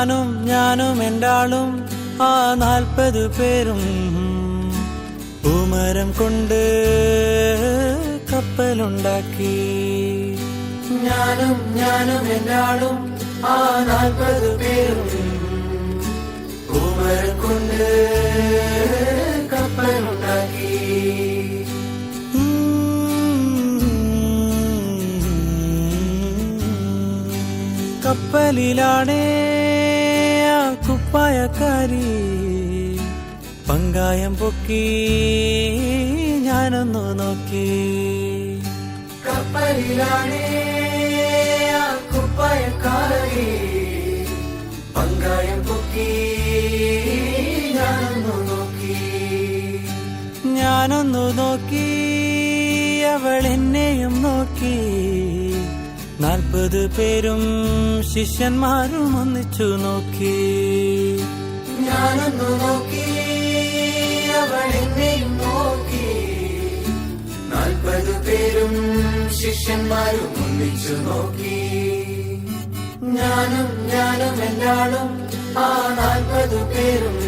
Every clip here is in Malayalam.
ഞാനും എന്റാളും ആ 40 പേരും പൂമരം കൊണ്ട് കപ്പലുണ്ടാക്കി. ഞാനും എന്റാളും ആ 40 പേരും പൂമരം കൊണ്ട് കപ്പലുണ്ടാക്കി. കപ്പലിലാണേ ആ കുപ്പായക്കാരി പങ്കായം പൊക്കി ഞാനൊന്നു നോക്കി. കപ്പലിലാണേ ആ കുപ്പായക്കാരി പങ്കായം പൊക്കി ഞാനൊന്നു നോക്കി. അവൾ എന്നെയും നോക്കി. 40 പേരും ശിഷ്യന്മാരും ഒന്നിച്ചു നോക്കി. ഞാനൊന്നു നോക്കി. അവൾ എന്നെയും നോക്കി. 40 പേരും ശിഷ്യന്മാരും ഒന്നിച്ചു നോക്കി. ഞാനും എന്റാളും ആ 40 പേരും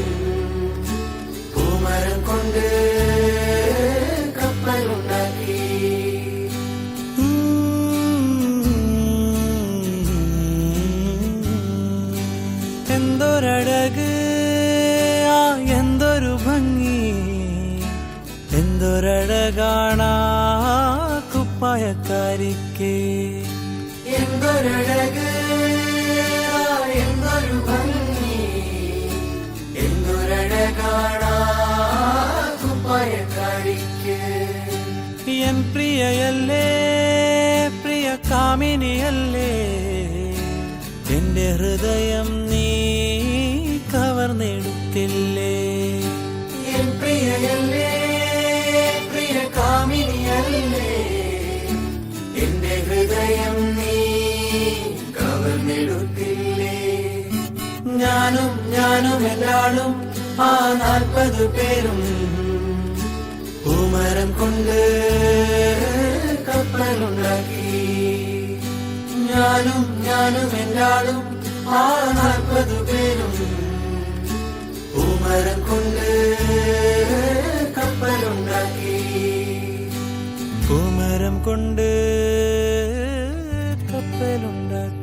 പൂമരം കൊണ്ട് കപ്പലുണ്ടാക്കി. എന്തൊരഴക് ആ എന്തൊരു ഭംഗി, എന്തൊരഴകാണാ കുപ്പായക്കാരിക്ക്. എന്തൊരഴക് എന്തൊരു ഭംഗി, എന്തൊരഴകാണാ കുപ്പായക്കാരിക്ക്. എൻ പ്രിയയല്ലേ, പ്രിയ കാമിനിയല്ലേ, എന്റെ ഹൃദയം നീ കവർന്നെടുത്തില്ലേ. എൻ പ്രിയയല്ലേ, പ്രിയ കാമിനിയല്ലേ, എന്റെ ഹൃദയം നീ കവർന്നെടുത്തില്ലേ. ഞാനും എല്ലാളും ആ 40 പേരും പൂമരം കൊണ്ട് കപ്പലുണ്ടാക്കി. ഞാനും എല്ലാളും ആ 40 പേരും പൂമരം കൊണ്ട് കപ്പലുണ്ടാക്കി. പൂമരം കൊണ്ട് കപ്പലുണ്ടാക്കി.